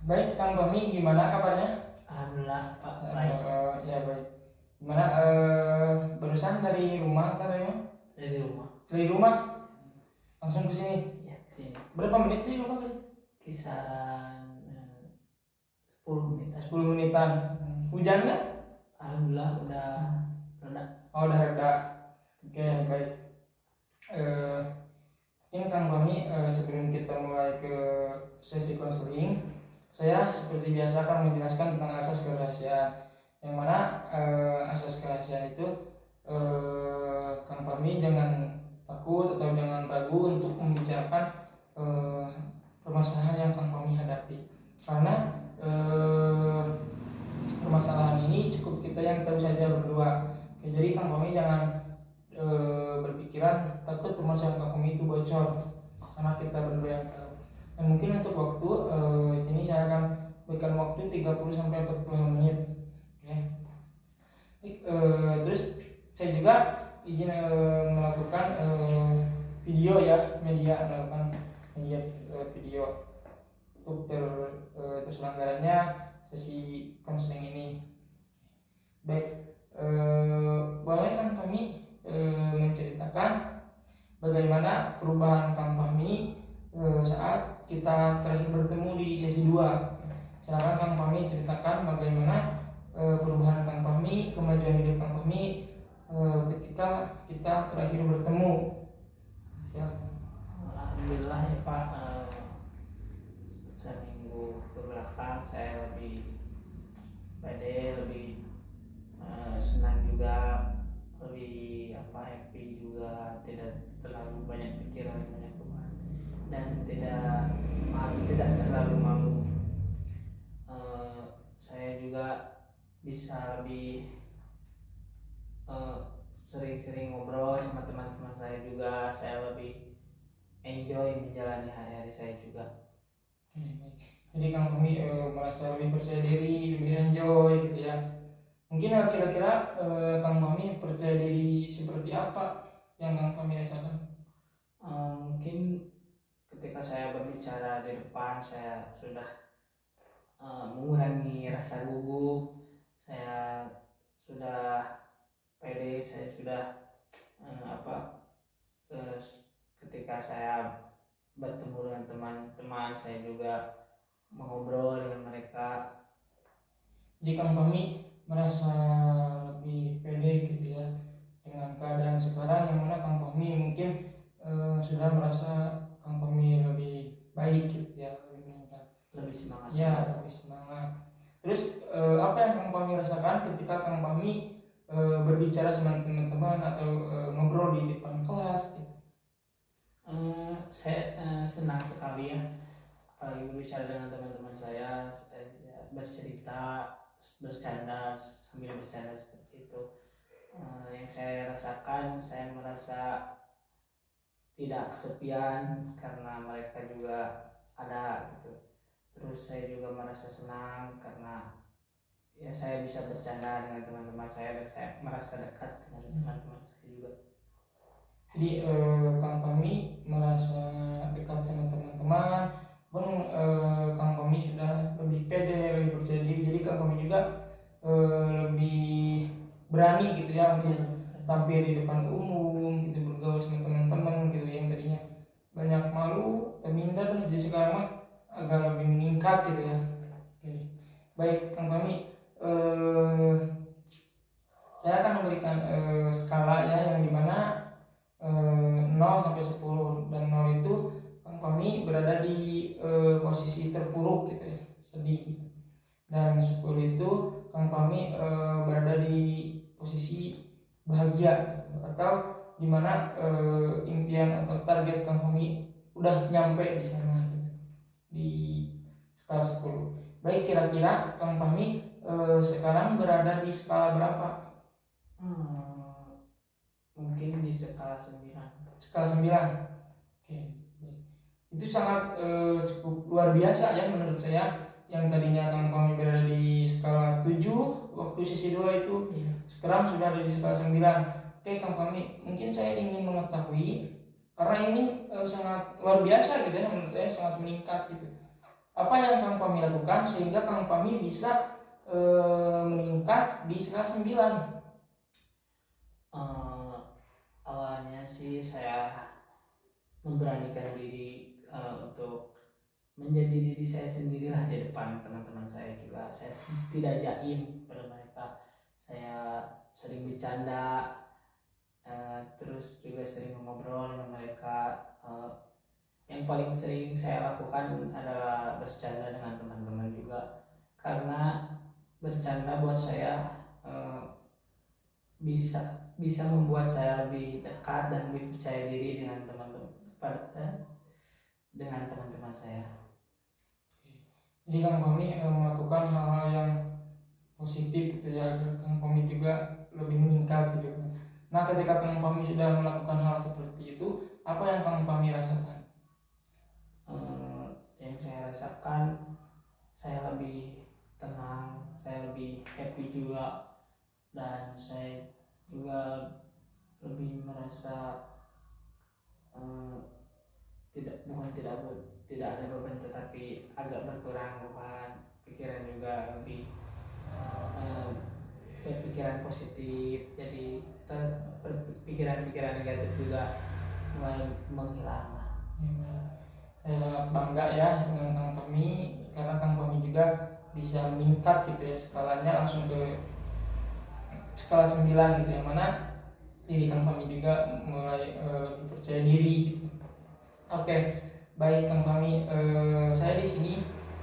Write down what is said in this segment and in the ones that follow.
Baik, Kang Tommy, gimana kabarnya? Alhamdulillah Pak, baik. Ya baik. Gimana? Barusan dari rumah atau dari mana? Dari rumah. Dari rumah langsung ke sini. Ya, sini. Berapa menit di rumah tadi? Kisaran 10 menit. 10 menitan. Hujan nggak? Alhamdulillah udah reda. Oh, udah reda. Oke, baik. Mungkin Kang Tommy, sebelum kita mulai ke sesi konseling, saya seperti biasa akan menjelaskan tentang asas kerahasiaan. Yang mana asas kerahasiaan itu Kang Fahmi jangan takut atau jangan ragu untuk membicarakan permasalahan yang Kang Fahmi hadapi, karena permasalahan ini cukup kita yang tahu saja berdua. Oke, jadi Kang Fahmi jangan berpikiran takut permasalahan Kang Fahmi itu bocor, karena kita berdua yang tahu. Dan mungkin untuk waktu di sini saya akan berikan waktu 30 sampai 40 menit. Oke. Terus saya juga izin melakukan video ya, melakukan media video untuk terselenggaranya sesi konseling ini. Baik, boleh kan kami menceritakan bagaimana perubahan Kang Fahmi saat kita terakhir bertemu di sesi 2. Silakan Kang Fahmi ceritakan bagaimana perubahan Kang Fahmi, kemajuan hidup Kang Fahmi ketika kita terakhir bertemu. Silakan. Alhamdulillah ya Pak, seminggu kebelakang saya lebih pede, lebih senang juga, lebih happy juga, tidak terlalu banyak pikiran, banyak beban, dan tidak terlalu malu. Saya juga bisa lebih sering-sering ngobrol sama teman-teman saya juga. Saya lebih enjoy menjalani hari-hari saya juga. Jadi Kang Fahmi merasa lebih percaya diri, lebih enjoy gitu ya. Mungkin kira-kira Kang Fahmi percaya diri seperti apa yang Kang Fahmi rasakan? Mungkin ketika saya berbicara di depan, saya sudah mengurangi rasa gugup, saya sudah pede, saya sudah ketika saya bertemu dengan teman-teman, saya juga mengobrol dengan mereka. Jadi Kang Fahmi merasa lebih pede gitu ya dengan keadaan sekarang, yang mana Kang Fahmi mungkin sudah merasa Kang Fahmi lebih baik gitu ya, lebih semangat. Ya, lebih semangat. Terus apa yang Kang Fahmi rasakan ketika Kang Fahmi berbicara sama teman-teman atau ngobrol di depan kelas gitu? Saya senang sekali ya, apalagi berbicara dengan teman-teman saya, bercerita, bercanda, sambil bercanda seperti itu. Yang saya rasakan, saya merasa tidak kesepian karena mereka juga ada gitu. Terus saya juga merasa senang karena ya saya bisa bercanda dengan teman-teman saya, dan saya merasa dekat dengan teman-teman saya juga. Jadi Kang Fahmi merasa dekat sama teman-teman, pun Kang Fahmi sudah lebih pede, lebih percaya diri. Jadi Kang Fahmi juga lebih berani gitu ya untuk tampil di depan umum gitu, bergaul sama teman-teman gitu, yang tadinya banyak malu, terminder, jadi sekarang mah agak lebih meningkat gitu ya. Oke. Baik Kang Fahmi, saya akan memberikan skala ya, yang dimana 0 sampai 10, dan 0 itu Kang Fahmi berada di posisi terpuruk gitu ya, sedih. Dan 10 itu Kang Fahmi berada di posisi bahagia gitu, atau dimana impian atau target Kang Fahmi udah nyampe di sana gitu, di skala 10. Baik, kira-kira Kang Fahmi sekarang berada di skala berapa? Mungkin di skala 9. Skala 9. Oke. Itu sangat cukup luar biasa ya menurut saya. Yang tadinya Kang Fahmi berada di skala 7 waktu sesi 2 itu, sekarang sudah ada di skala 9. Oke Kang Fahmi, mungkin saya ingin mengetahui, karena ini sangat luar biasa gitu ya, menurut saya sangat meningkat gitu. apa yang Kang Pami lakukan sehingga Kang Pami bisa meningkat di skala 9? Awalnya sih saya memberanikan diri untuk menjadi diri saya sendirilah di depan teman-teman saya juga. Saya tidak jaim pada mereka. Saya sering bercanda, terus juga sering ngobrol dengan mereka. Yang paling sering saya lakukan adalah bercanda dengan teman-teman juga, karena bercanda buat saya bisa membuat saya lebih dekat dan lebih percaya diri dengan teman-teman saya. Jadi Kang Pami melakukan hal-hal yang positif gitu ya, agar Kang Pami juga lebih meningkat gitu. Nah, ketika Kang Pami sudah melakukan hal seperti itu, apa yang Kang Pami rasakan? Yang saya rasakan, saya lebih tenang, saya lebih happy juga, dan saya juga lebih merasa tidak ada beban, tetapi agak berkurang beban. Pikiran juga lebih berpikiran positif, jadi pikiran-pikiran negatif juga mulai menghilang. Saya sangat bangga ya dengan Kang Pami, karena Kang Pami juga bisa meningkat gitu ya, skalanya langsung ke skala 9 gitu, yang mana diri Kang Pami juga mulai lebih percaya diri gitu. Oke, baik Kang Pami, saya di sini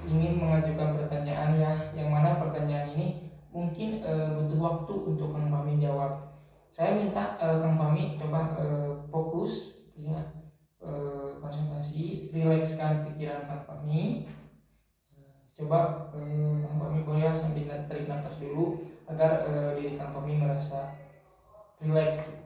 ingin mengajukan pertanyaan ya, yang mana pertanyaan ini mungkin butuh waktu untuk Kang Pami jawab. Saya minta Kang Pami coba fokus gitu ya, konsentrasi, rilekskan pikiran Kang Pami. Coba Kang Pami boleh sambil tarik nafas dulu agar diri Kang Pami merasa rileks.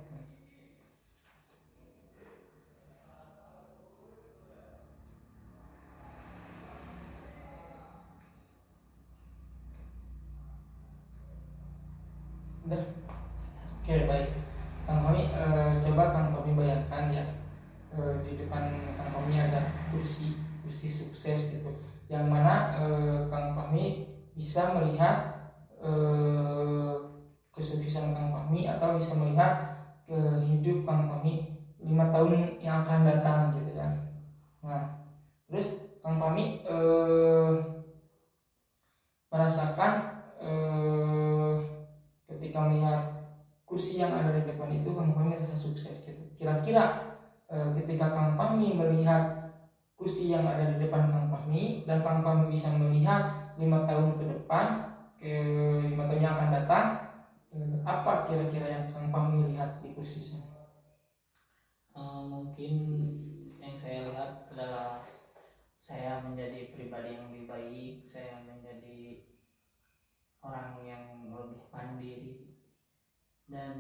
Udah. Oke, baik. Kang Pami coba Kang Pami bayangkan ya, di depan Kang Pami ada kursi sukses gitu, yang mana Kang Pami bisa melihat kesuksesan Kang Pami, atau bisa melihat hidup Kang Pami 5 tahun yang akan datang gitu ya. Nah, terus Kang Pami merasakan ketika melihat kursi yang ada di depan itu, Kang Pami merasa sukses gitu. Kira-kira ketika Kang Pami melihat kursi yang ada di depan Kang Pami, dan Kang Pami bisa melihat 5 tahun ke depan, ke 5 tahun yang akan datang, apa kira-kira yang Kang Pami lihat di kursi sana? Mungkin yang saya lihat adalah saya menjadi pribadi yang lebih baik, saya menjadi orang yang lebih mandiri, dan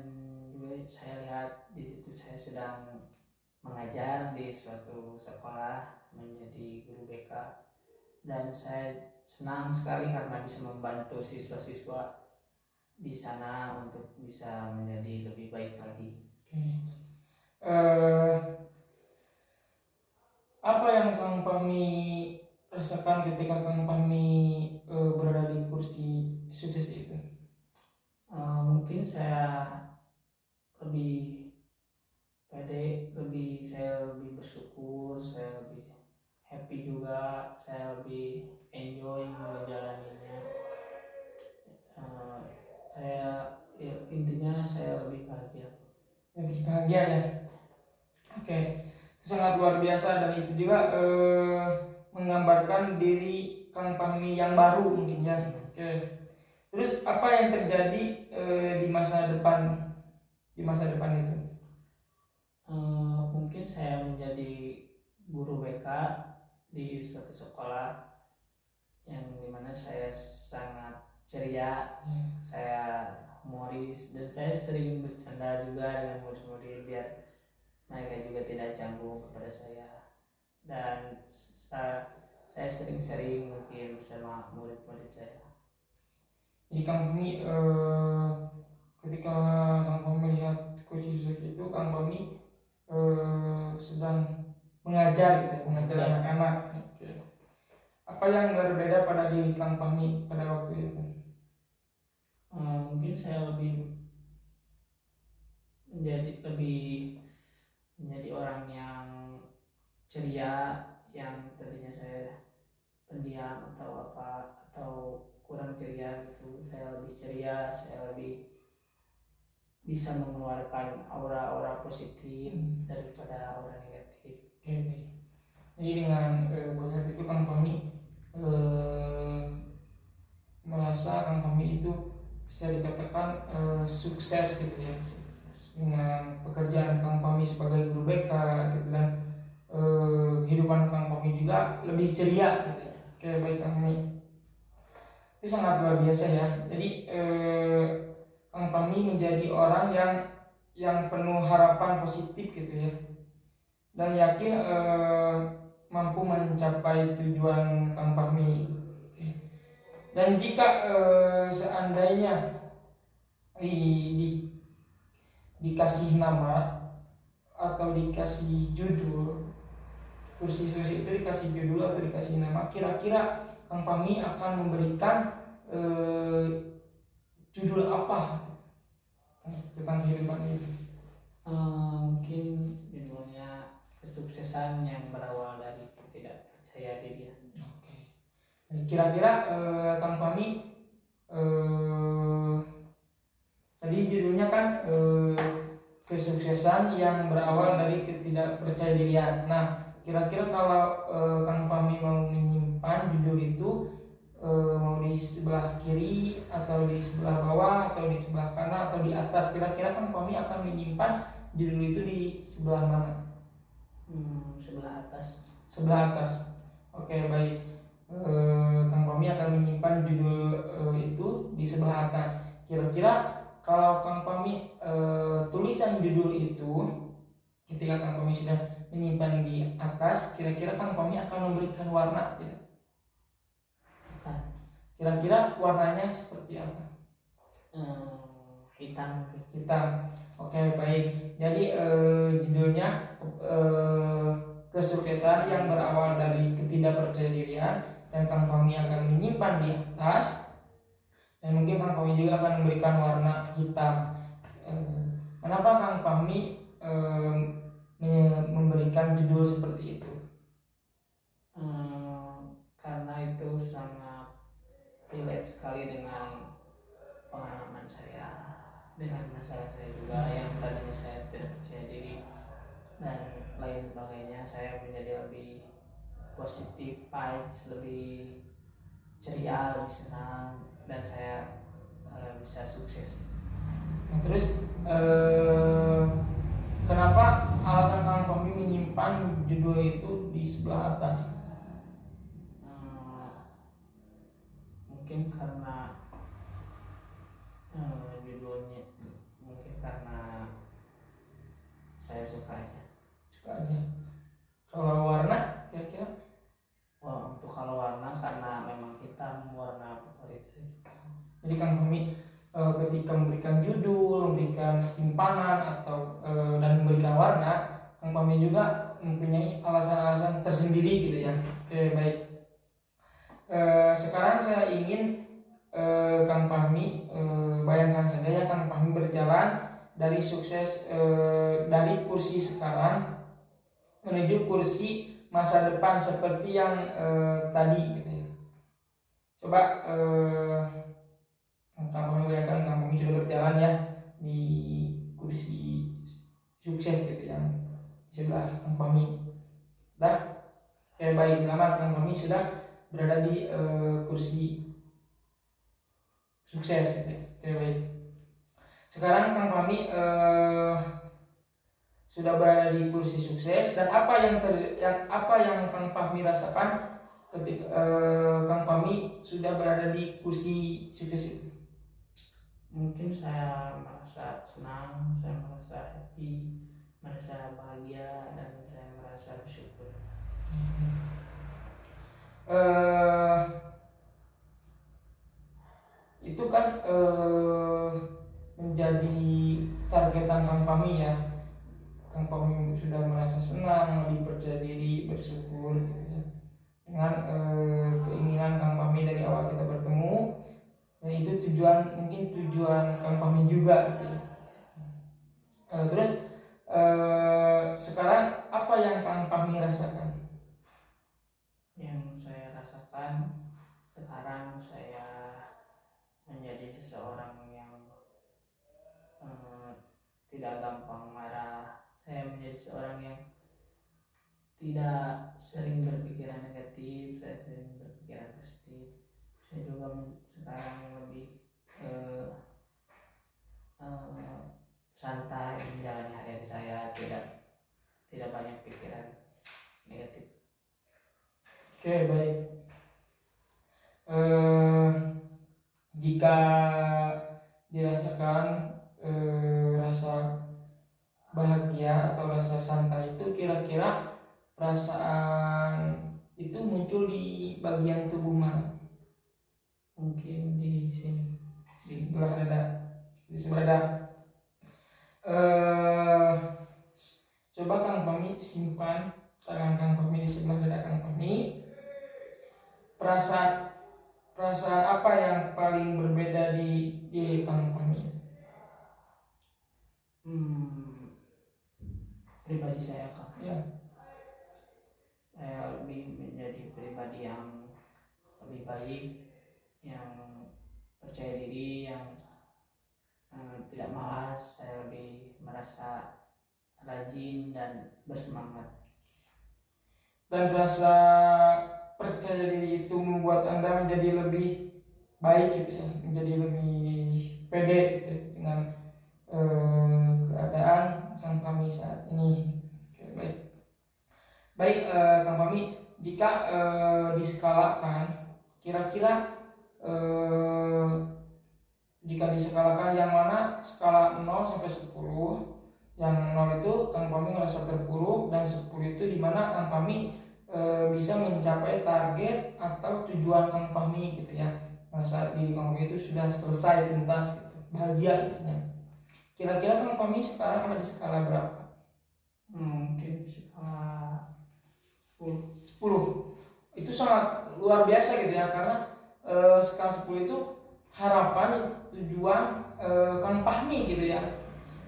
juga saya lihat di situ saya sedang mengajar di suatu sekolah menjadi guru BK, dan saya senang sekali karena bisa membantu siswa-siswa di sana untuk bisa menjadi lebih baik lagi. Apa yang Kang Pami rasakan ketika Kang Pami berada di kursi sukses itu? Mungkin saya lebih pede, saya lebih bersyukur, saya lebih happy juga, saya lebih enjoy menjalaninya. Intinya saya lebih bahagia. Lebih bahagia ya. Oke, itu sangat luar biasa, dan itu juga menggambarkan diri Kang Pami yang baru mungkin ya. Oke. Terus apa yang terjadi di masa depan itu? Mungkin saya menjadi guru BK di suatu sekolah yang dimana saya sangat ceria, saya humoris, dan saya sering bercanda juga dengan murid-murid biar mereka juga tidak canggung kepada saya, dan saya sering-sering mungkin bersama murid-murid saya. Jadi Kang Pami ketika Kang Pami melihat kursi sukses itu, Kang Pami sedang mengajar gitu, mengajar anak-anak. Apa yang berbeda pada diri Kang Fahmi pada waktu itu? Mungkin saya menjadi orang yang ceria, yang tadinya saya pendiam atau kurang ceria gitu. Saya lebih ceria, saya lebih bisa mengeluarkan aura-aura positif daripada aura negatif. Oke, baik. Jadi dengan saat itu Kang Fahmi merasa Kang Fahmi itu bisa dikatakan sukses gitu ya, dengan pekerjaan Kang Fahmi sebagai guru BK gitu, dan kehidupan Kang Fahmi juga lebih ceria gitu ya. Oke, baik Kang Fahmi, itu sangat luar biasa ya. Jadi Kang Fahmi menjadi orang yang penuh harapan positif gitu ya, dan yakin mampu mencapai tujuan Kang Fahmi. Dan jika seandainya dikasih nama atau dikasih judul, kursi itu dikasih judul atau dikasih nama, kira-kira Kang Fahmi akan memberikan judul apa tentang kehidupan itu? Mungkin judulnya kesuksesan yang berawal dari ketidakpercaya diri. Oke. Kira-kira Kang Fahmi tadi judulnya kan kesuksesan yang berawal dari ketidakpercayaan. Nah, kira-kira kalau Kang Fahmi mau menyimpan judul itu, mau di sebelah kiri atau di sebelah bawah atau di sebelah kanan atau di atas, kira-kira Kang Fahmi akan menyimpan judul itu di sebelah mana? Sebelah atas. Sebelah atas. Oke, baik. Kang Fahmi akan menyimpan judul itu di sebelah atas. Kira-kira kalau Kang Fahmi tulisan judul itu, ketika Kang Fahmi sudah menyimpan di atas, kira-kira Kang Fahmi akan memberikan warna tidak? Kira-kira warnanya seperti apa? Hitam. Oke, baik. Jadi judulnya kesuksesan yang berawal dari ketidakpercayaan, dan Kang Fahmi akan menyimpan di atas, dan mungkin Kang Fahmi juga akan memberikan warna hitam. Kenapa Kang Fahmi memberikan judul seperti itu? Karena itu sangat relate sekali dengan pengalaman saya, dengan masalah saya juga yang tadinya saya tidak percaya diri dan lain sebagainya. Saya menjadi lebih positif vibes, lebih ceria, lebih senang, dan saya bisa sukses. Nah, terus kenapa alasan Kang Fahmi menyimpan judul itu di sebelah atas? Mungkin karena judulnya, mungkin karena saya suka aja. Kalau warna kira-kira? Wah, untuk kalau warna karena memang hitam warna favorit saya. Jadi Kang Fahmi ketika memberikan judul, memberikan simpanan atau dan memberikan warna, Kang Fahmi juga mempunyai alasan-alasan tersendiri gitu ya. Oke, baik. Sekarang saya ingin Kang Fahmi bayangkan saja ya, Kang Fahmi berjalan dari sukses dari kursi sekarang menuju kursi masa depan seperti yang tadi gitu ya. Coba Kang Fahmi bayangkan Kang Fahmi sudah berjalan ya di kursi sukses gitu yang di sebelah Kang Fahmi. Dah, oke, baik, selamat, Kang Fahmi sudah berada di kursi sukses gitu ya. Oke, baik. Sekarang Kang Fahmi sudah berada di kursi sukses, dan apa yang Kang Fahmi rasakan ketika Kang Fahmi sudah berada di kursi sukses itu? Mungkin saya merasa senang, saya merasa happy, merasa bahagia, dan saya merasa bersyukur. Itu kan menjadi targetan Kang Fahmi ya. Kang Fahmi sudah merasa senang, lebih percaya diri, bersyukur gitu ya, dengan tujuan Kang Fahmi juga gitu ya. Terus sekarang apa yang Kang Fahmi rasakan? Yang saya rasakan sekarang, saya menjadi seseorang yang tidak gampang marah. Saya menjadi seorang yang tidak sering berpikiran negatif, saya sering berpikiran positif. Saya juga sekarang lebih santai menjalani hari-hari saya, tidak banyak pikiran negatif. Oke, baik. Jika dirasakan rasa bahagia atau rasa santai itu, kira-kira perasaan itu muncul di bagian tubuh mana? Mungkin di sini, Di sebelah dada. Di sebelah dada. Coba Kang Fahmi simpan tangan Kang Fahmi di sebelah dada Kang Fahmi. Perasaan apa yang paling berbeda di diri Kang Fahmi? Pribadi saya kan, Ya. saya lebih menjadi pribadi yang lebih baik, yang percaya diri, yang tidak malas. Saya lebih merasa rajin dan bersemangat. Dan rasa percaya diri itu membuat Anda menjadi lebih baik gitu ya, menjadi lebih pede gitu ya, dengan keadaan Kang Fahmi saat ini. Oke, baik. Baik, Kang Fahmi, jika diskalakan, kira-kira jika diskalakan yang mana skala 0 sampai 10? Yang 0 itu Kang Fahmi merasa terpuruk, dan 10 itu dimana Kang Fahmi bisa mencapai target atau tujuan Kang Fahmi gitu ya. Merasa diri Kang Fahmi itu sudah selesai, tuntas gitu, bahagia gitu ya. Kira-kira Kang Fahmi sekarang ada di skala berapa? Mungkin skala 10. Itu sangat luar biasa gitu ya, karena skala 10 itu harapan, tujuan Kang Fahmi gitu ya.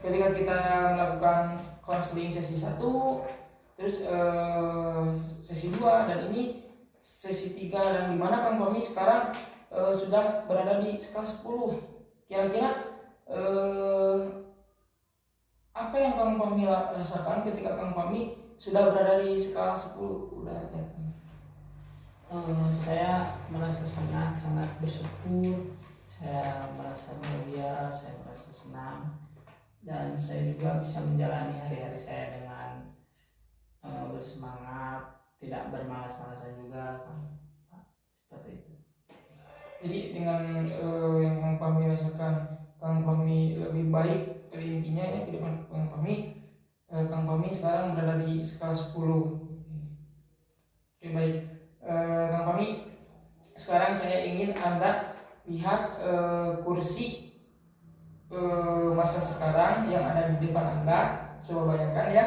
Ketika kita melakukan konseling sesi 1, terus sesi 2, dan ini sesi 3, dan dimana Kang Fahmi sekarang sudah berada di skala 10. Kira-kira apa yang Kang Fahmi rasakan ketika Kang Fahmi sudah berada di skala 10 derajat? Saya merasa sangat bersyukur, saya merasa bahagia, saya merasa senang, dan saya juga bisa menjalani hari-hari saya dengan bersemangat, tidak bermalas-malasan juga, seperti itu. Jadi dengan yang Kang Fahmi rasakan, Kang Fahmi lebih baik, pada intinya ya, kehidupan Kang Fahmi, Kang Fahmi sekarang berada di skala 10. Oke, baik. Kang Fahmi, sekarang saya ingin Anda lihat kursi masa sekarang yang ada di depan Anda. Coba bayangkan ya,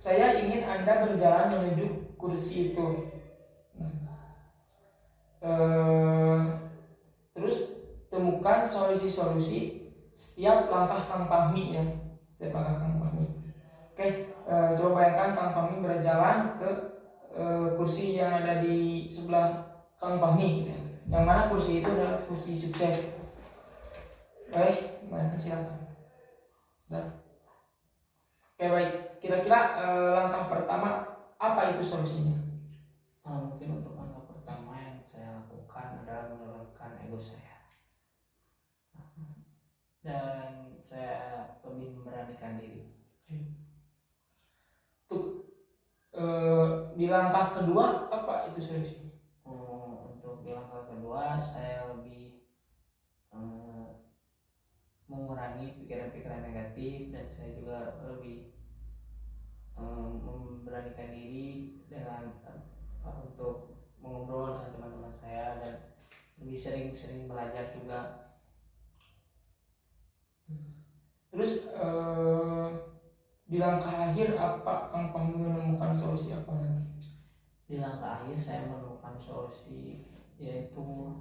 saya ingin Anda berjalan menuju kursi itu. Terus temukan solusi-solusi setiap langkah Kang Fahmi ya, setiap langkah Kang Fahmi. Oke, coba bayangkan Kang Fahmi berjalan ke kursi yang ada di sebelah Kang Fahmi gitu ya. Yang mana kursi itu adalah kursi sukses. Baik, bayangkan silakan. Nah. Oke, baik. Kira-kira langkah pertama apa itu solusinya? Mungkin untuk langkah pertama yang saya lakukan adalah menurunkan ego saya, dan saya lebih memberanikan diri. Di langkah kedua apa itu solusinya? Untuk di langkah kedua, saya lebih mengurangi pikiran-pikiran negatif, dan saya juga lebih memberanikan diri dengan untuk mengobrol dengan teman-teman saya, dan lebih sering-sering belajar juga. Terus di langkah akhir apa Kang Fahmi menemukan solusi apa nanti? Di langkah akhir saya menemukan solusi, yaitu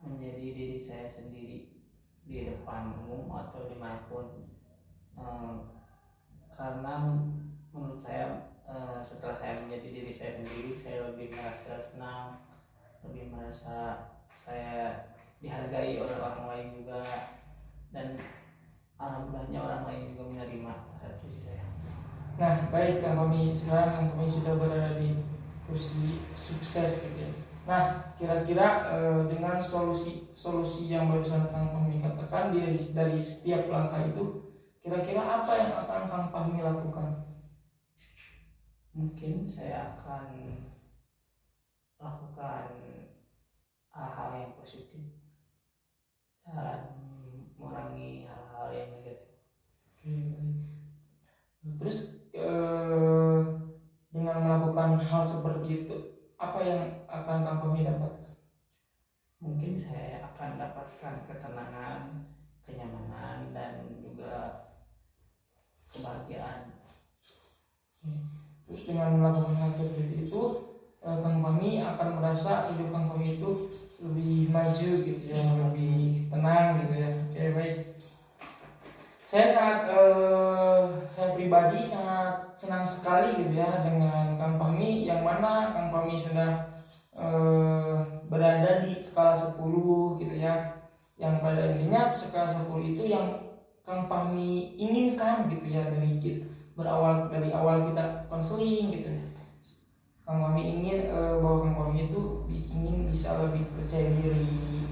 menjadi diri saya sendiri, di depan umum atau dimanapun. Eh, karena menurut saya setelah saya menjadi diri saya sendiri, saya lebih merasa senang, lebih merasa saya dihargai oleh orang lain juga, dan alhamdulillahnya orang lain juga menerima terhadap diri saya. Nah, baik Kang Fahmi, sekarang Kang Fahmi sudah berada di kursi sukses gitu ya. Nah, kira-kira dengan solusi yang barusan Kang Fahmi katakan dari setiap langkah itu, kira-kira apa yang akan Kang Fahmi lakukan? Mungkin saya akan lakukan hal-hal yang positif dan mengurangi hal-hal yang negatif. Oke, baik. Terus dengan melakukan hal seperti itu, apa yang akan Kang Fahmi dapatkan? Mungkin saya akan dapatkan ketenangan, kenyamanan, dan juga kebahagiaan. Terus dengan melakukan hal seperti itu, Kang Fahmi akan merasa hidup Kang Fahmi itu lebih maju gitu ya, lebih tenang gitu ya. Oke, baik. Saya pribadi sangat senang sekali gitu ya dengan Kang Fahmi, yang mana Kang Fahmi sudah berada di skala 10 gitu ya, yang pada intinya skala 10 itu yang Kang Fahmi inginkan gitu ya dari awal kita konseling gitu ya. Kang Fahmi ingin bahwa Kang Fahmi itu ingin bisa lebih percaya diri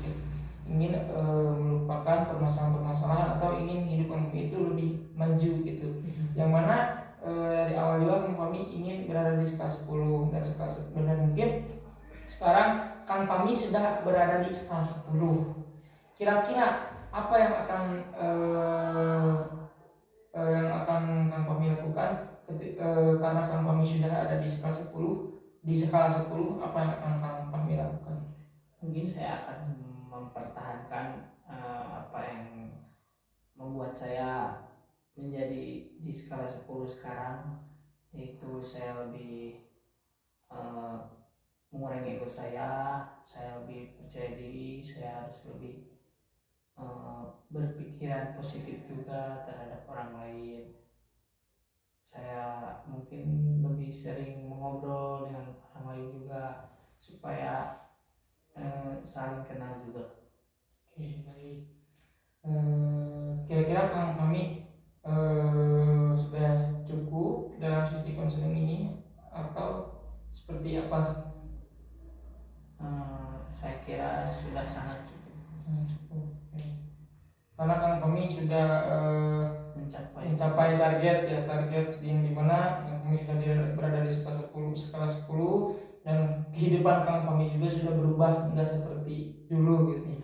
gitu. Ingin melupakan permasalahan-permasalahan atau ingin hidup Kang Fahmi itu lebih maju gitu. Yang mana dari awal juga Kang Fahmi ingin berada di skala 10 dan skala 10, dan mungkin sekarang Kang Fahmi sudah berada di skala 10. Kira-kira apa yang akan Kang Fahmi lakukan karena Kang Fahmi sudah ada di skala 10? Di skala 10 apa yang akan Kang Fahmi lakukan? Mungkin saya akan mempertahankan apa yang membuat saya menjadi di skala 10 sekarang, yaitu saya lebih mengurangi ego saya lebih percaya diri, saya harus lebih berpikiran positif juga terhadap orang lain. Saya mungkin lebih sering mengobrol dengan orang lain juga supaya saling kenal juga. Oke, baik. Kira-kira Kang Fahmi sudah cukup dalam sisi konseling ini atau seperti apa? Saya kira sudah sangat cukup. Cukup. Oke. Karena Kang Fahmi sudah mencapai target yang dimana Kang Fahmi sudah berada di skala 10 dan kehidupan Kang Fahmi juga sudah berubah enggak seperti dulu gitu.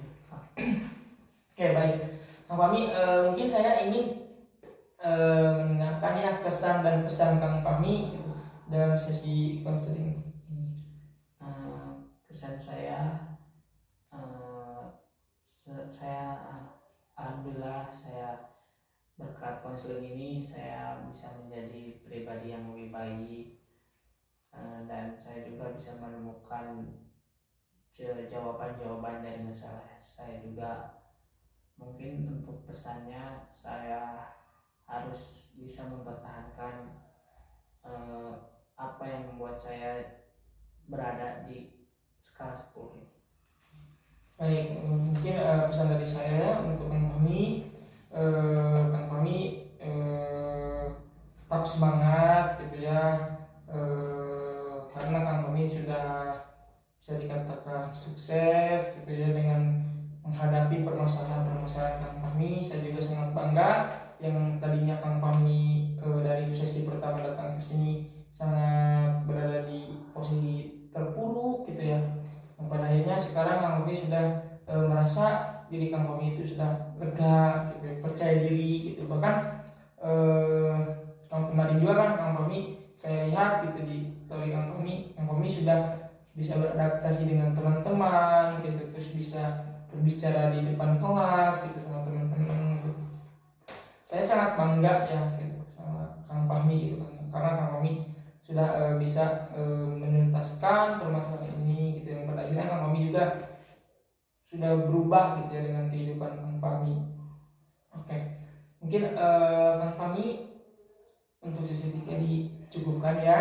Oke, baik. Kang Fahmi, mungkin saya ingin mendengarkan ya kesan dan pesan Kang Fahmi gitu, dalam sesi konseling ini. Kesan saya, alhamdulillah saya berkat konseling ini saya bisa menjadi pribadi yang lebih baik, dan saya juga bisa menemukan jawaban-jawaban dari masalah saya juga. Mungkin untuk pesannya, saya harus bisa mempertahankan apa yang membuat saya berada di skala 10 ini. Baik, mungkin pesan dari saya untuk Kang Fahmi, Kang Fahmi tetap semangat gitu ya, karena Kang Fahmi sudah bisa dikatakan sukses gitu ya dengan menghadapi permasalahan-permasalahan Kang Fahmi. Saya juga sangat bangga yang tadinya Kang Fahmi dari sesi pertama datang ke sini sangat berada di posisi terpuruk gitu ya. Pada akhirnya sekarang Kang Fahmi sudah merasa diri Kang Fahmi itu sudah lega, gitu, percaya diri gitu. Bahkan tahun kemarin juga kan Kang Fahmi saya lihat gitu di story Kang Fahmi sudah bisa beradaptasi dengan teman-teman gitu, terus bisa berbicara di depan kelas gitu sama teman-teman gitu. Saya sangat bangga ya gitu sama Kang Fahmi gitu kan, karena Kang Fahmi sudah bisa menuntaskan permasalahan ini gitu, yang pada akhirnya Kang Fahmi juga sudah berubah gitu ya dengan kehidupan Kang Fahmi. Oke, mungkin Kang Fahmi untuk sesi 3 dicukupkan ya.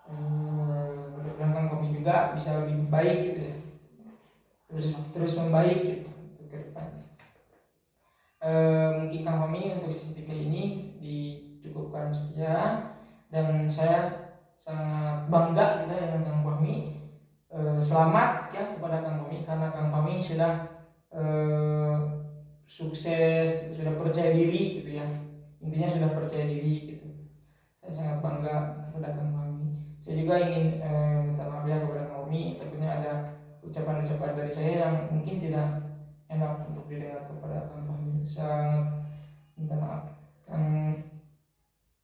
Mudah-mudahan Kang Fahmi juga bisa lebih baik gitu ya, terus membaik gitu ke depan. Mungkin Kang Fahmi untuk sesi 3 ini dicukupkan sekian, dan saya sangat bangga gitu ya dengan Kang Fahmi. Selamat ya kepada Kang Fahmi karena Kang Fahmi sudah sukses, sudah percaya diri gitu ya, intinya sudah percaya diri gitu. Saya sangat bangga kepada Kang Fahmi. Saya juga ingin minta maaf ya kepada Kang Fahmi, takutnya ada ucapan-ucapan dari saya yang mungkin tidak enak untuk didengar kepada Kang Fahmi. Sangat minta maaf.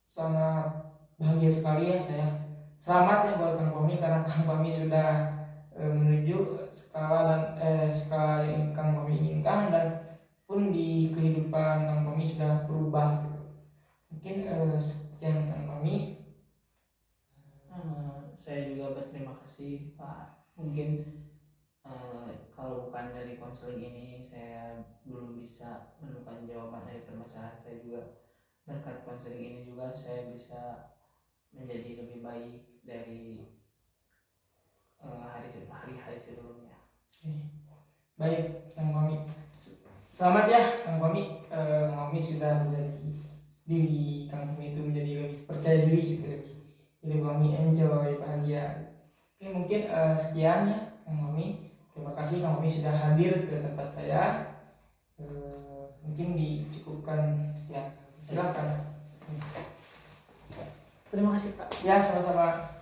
Sangat bahagia sekali ya saya. Selamat ya buat Kang Fahmi karena Kang Fahmi sudah menuju skala yang Kang Fahmi inginkan, dan pun di kehidupan Kang Fahmi sudah berubah. Mungkin sekian Kang Fahmi. Saya juga berterima kasih Pak. Mungkin kalau bukan dari konseling ini saya belum bisa menemukan jawaban dari permasalahan saya juga. Berkat konseling ini juga saya bisa menjadi lebih baik dari hari-hari sebelumnya. Baik Kang Fahmi. Selamat ya Kang Fahmi. Kang Fahmi sudah menjadi diri Kang Fahmi itu menjadi lebih percaya diri gitu, lebih Kang Fahmi enjoy, bahagia. Oke, mungkin sekian ya Kang Fahmi. Terima kasih Kang Fahmi sudah hadir ke tempat saya. Mungkin dicukupkan ya. Silakan. Terima kasih Pak. Ya, sama-sama.